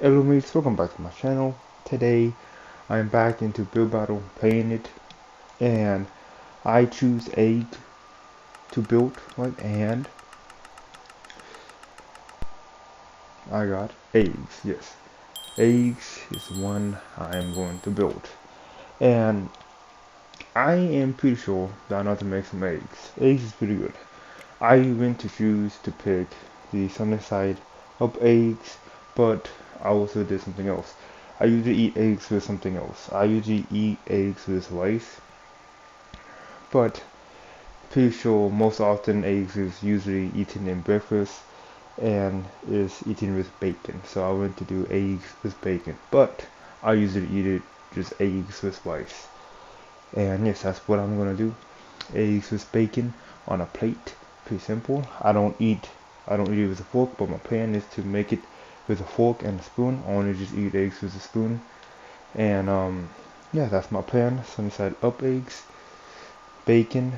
Hello mates, welcome back to my channel. Today I'm back into Build Battle playing it, and I choose egg to build, right? And I got eggs, yes. Eggs is the one I'm going to build. And I am pretty sure that I know how to make some eggs. Eggs is pretty good. I went to choose to pick the sunny side up eggs, but I also did something else. I usually eat eggs with something else. I usually eat eggs with rice, but pretty sure most often eggs is usually eaten in breakfast and is eaten with bacon. So I went to do eggs with bacon, but I usually eat it just eggs with rice. And yes, that's what I'm gonna do. Eggs with bacon on a plate. Pretty simple. I don't eat it with a fork, but my plan is to make it with a fork and a spoon. I only just eat eggs with a spoon. And yeah, that's my plan. Sunny side up eggs, bacon,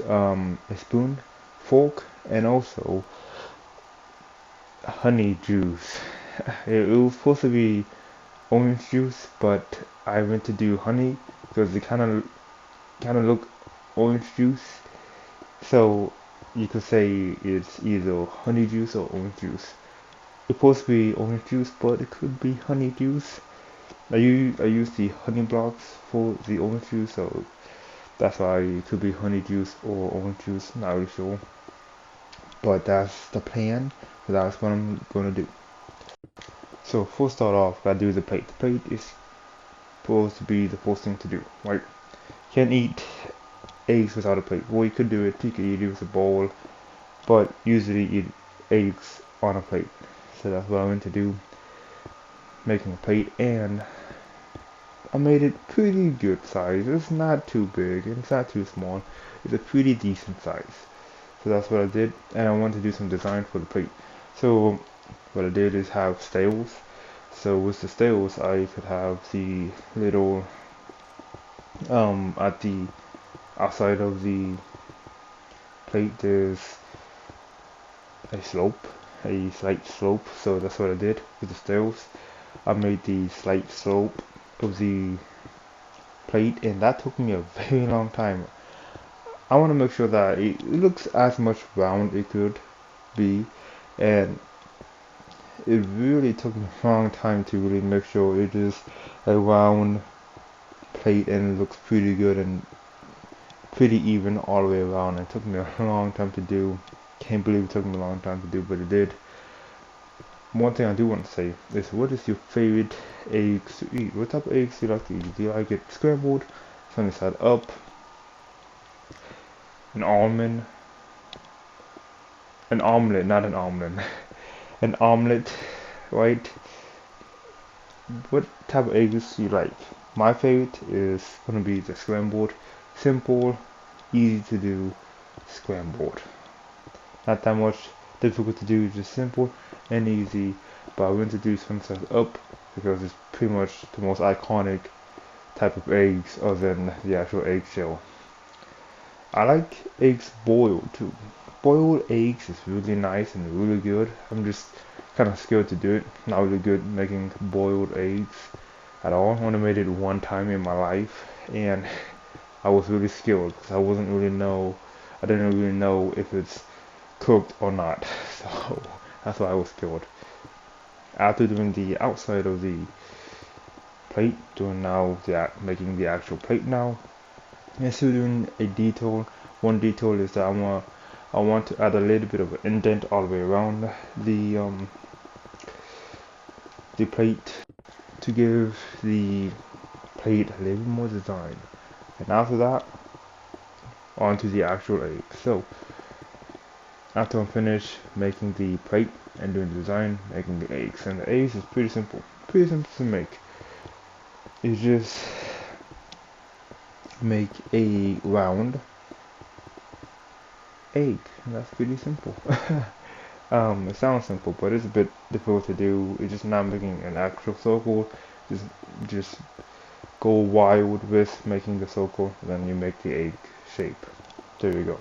a spoon, fork, and also honey juice. It was supposed to be orange juice, but I went to do honey because it kind of look orange juice. So you could say it's either honey juice or orange juice. It's supposed to be orange juice, but it could be honey juice. I use the honey blocks for the orange juice, so that's why it could be honey juice or orange juice. Not really sure, but that's the plan. So that's what I'm gonna do. So first start off, gotta do the plate. The plate is supposed to be the first thing to do, right? Can't eat eggs without a plate. Well, you could do it. You could eat it with a bowl, but usually eat eggs on a plate. So that's what I went to do, making a plate, and I made it pretty good size. It's not too big and it's not too small. It's a pretty decent size. So that's what I did, and I wanted to do some design for the plate. So what I did is have stales. So with the stales, I could have the little at the outside of the plate. There's a slope, a slight slope. So that's what I did with the stales. I made the slight slope of the plate, and that took me a very long time. I want to make sure that it looks as much round it could be, and it really took me a long time to really make sure it is a round plate and it looks pretty good and pretty even all the way around. It took me a long time to do. Can't believe it took me a long time to do, but it did. One thing I do want to say is, what is your favorite eggs to eat? What type of eggs do you like to eat? Do you like it scrambled, sunny side up, an almond, an omelet, not an almond, an omelet, right? What type of eggs do you like? My favorite is gonna be the scrambled, simple, easy to do, scrambled. Not that much difficult to do, just simple and easy. But I went to do sunset up because it's pretty much the most iconic type of eggs other than the actual eggshell. I like eggs boiled too. Boiled eggs is really nice and really good. I'm just kind of scared to do it. Not really good making boiled eggs at all. I only made it one time in my life, and I was really scared because I didn't really know if it's cooked or not. So that's why I was scared. After doing the outside of the plate, doing now making the actual plate now, and still doing a detail. One detail is that I want to add a little bit of an indent all the way around the plate to give the plate a little more design. And after that, onto the actual egg. So after I'm finished making the plate and doing the design, making the eggs, and the eggs is pretty simple to make. You just make a round egg. That's pretty simple. It sounds simple, but it's a bit difficult to do. It's just not making an actual circle. Just, just go wild with making the circle, then you make the egg shape. There you go.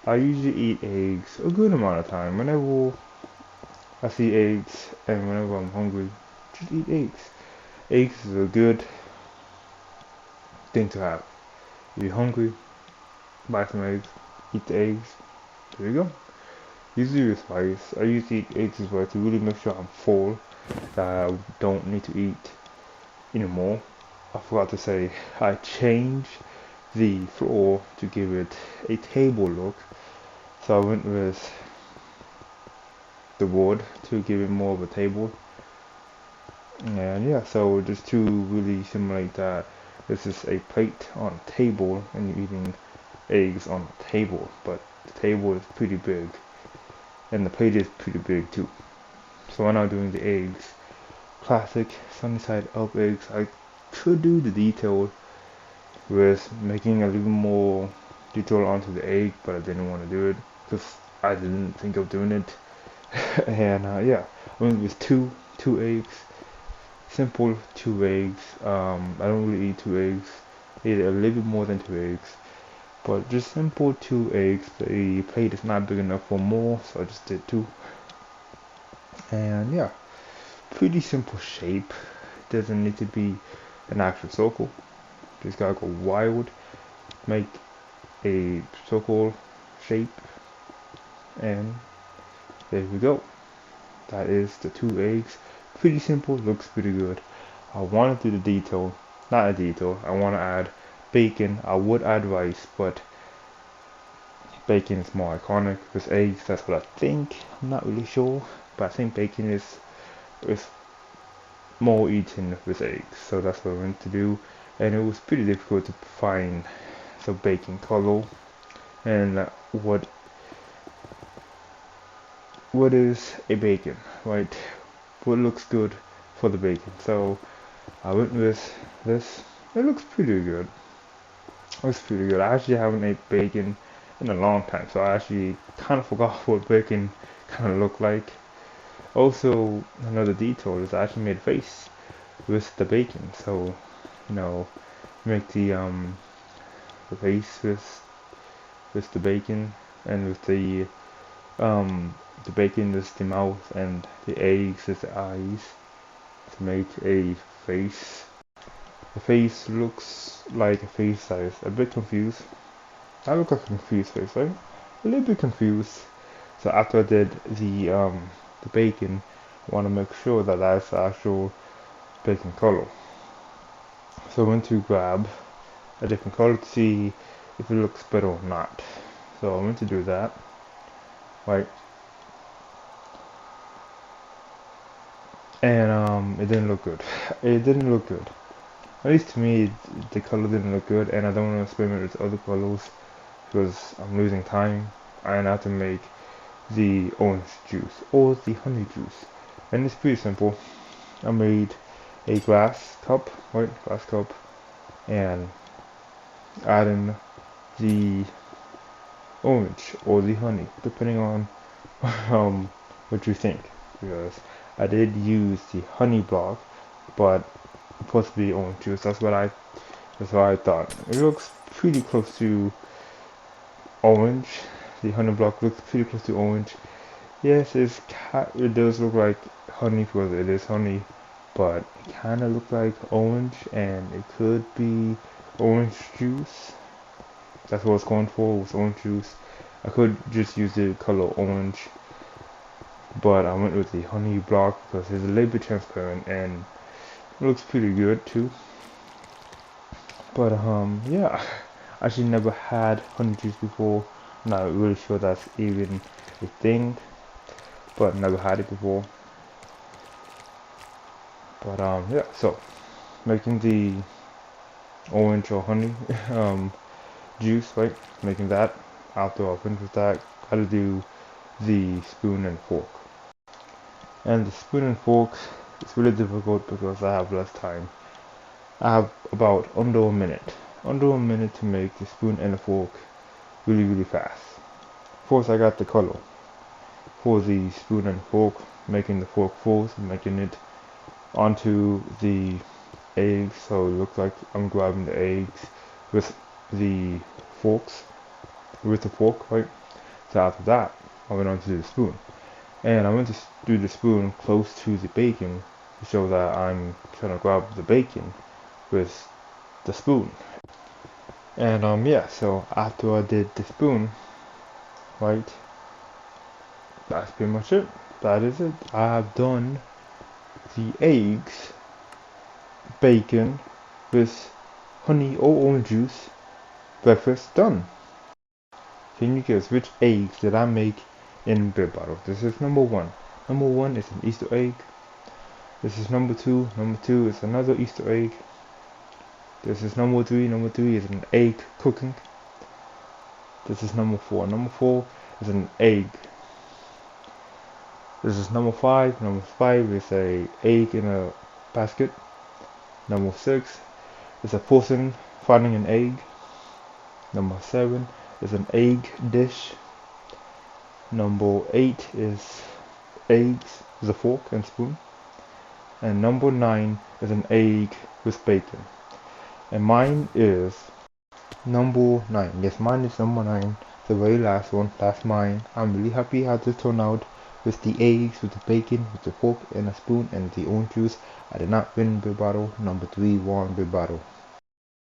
I usually eat eggs a good amount of time. Whenever I see eggs, and whenever I'm hungry, just eat eggs. Eggs is a good thing to have. If you're hungry, buy some eggs, eat the eggs. There you go. Usually with rice, I usually eat eggs as well to really make sure I'm full, that I don't need to eat anymore. I forgot to say, I changed the floor to give it a table look. So I went with the wood to give it more of a table. And yeah, so just to really simulate that this is a plate on a table and you're eating eggs on a table, but the table is pretty big and the plate is pretty big too. So I'm now doing the eggs. Classic sunny side up eggs. I could do the detail with making a little more detail onto the egg, but I didn't want to do it because I didn't think of doing it. And yeah, I went with two eggs, simple 2 eggs. I don't really eat 2 eggs. I eat a little bit more than 2 eggs, but just simple 2 eggs. The plate is not big enough for more, so I just did 2. And yeah, pretty simple shape. Doesn't need to be an actual circle. Just gotta go wild, make a circle shape, and there we go. That is the 2 eggs. Pretty simple, looks pretty good. I want to do the detail, not a detail. I want to add bacon. I would add rice, but bacon is more iconic with eggs. That's what I think. I'm not really sure, but I think bacon is more eaten with eggs. So that's what I went to do, and it was pretty difficult to find some bacon color and what is a bacon, right? What looks good for the bacon? So I went with this. It looks pretty good. It looks pretty good. I actually haven't ate bacon in a long time, so I actually kind of forgot what bacon kind of looked like. Also, another detail is I actually made a face with the bacon. So, you know, make the face with the bacon, and with the bacon is the mouth and the eggs is the eyes to make a face. The face looks like a face size. A bit confused. I look like a confused face, right? A little bit confused. So after I did the bacon, I want to make sure that that's the actual bacon color. So I went to grab a different color to see if it looks better or not. So I went to do that. Right. And it didn't look good. It didn't look good. At least to me, the color didn't look good, and I don't want to experiment with other colors because I'm losing time. And I have to make the orange juice or the honey juice, and it's pretty simple. I made a glass cup, right? Glass cup, and add in the orange or the honey, depending on what you think. Because I did use the honey block, but it's supposed to be orange juice. That's what I thought. It looks pretty close to orange. The honey block looks pretty close to orange. Yes, it does look like honey because it is honey, but it kind of looks like orange, and it could be orange juice. That's what I was going for, was orange juice. I could just use the color orange, but I went with the honey block because it's a little bit transparent and it looks pretty good too. But yeah, I actually never had honey juice before. Not really sure that's even a thing, but never had it before. But yeah, so making the orange or honey juice, right? Making that. After I finish with that, gotta do the spoon and fork. And the spoon and fork is really difficult because I have less time. I have about under a minute to make the spoon and the fork really fast. First, I got the color for the spoon and fork, making the fork first, making it onto the eggs, so it looks like I'm grabbing the eggs with the forks, with the fork, right? So after that, I went on to the spoon. And I went to do the spoon close to the bacon to show that I'm trying to grab the bacon with the spoon. And yeah, so after I did the spoon, right, that's pretty much it. That is it. I have done the eggs, bacon with honey or orange juice, breakfast done. Can you guess which eggs did I make in Beer Bottle? This is number one. Number one is an Easter egg. This is number two. Number two is another Easter egg. This is number three. Number three is an egg cooking. This is number four. Number four is an egg. This is number five. Number five is a egg in a basket. Number six is a person finding an egg. Number seven is an egg dish. Number eight is eggs with a fork and spoon. And number nine is an egg with bacon. And mine is number nine. Yes, mine is number nine. The very last one. That's mine. I'm really happy how this turned out. With the eggs, with the bacon, with the fork and a spoon, and the orange juice. I did not win Beer Bottle. Number three won Beer Bottle.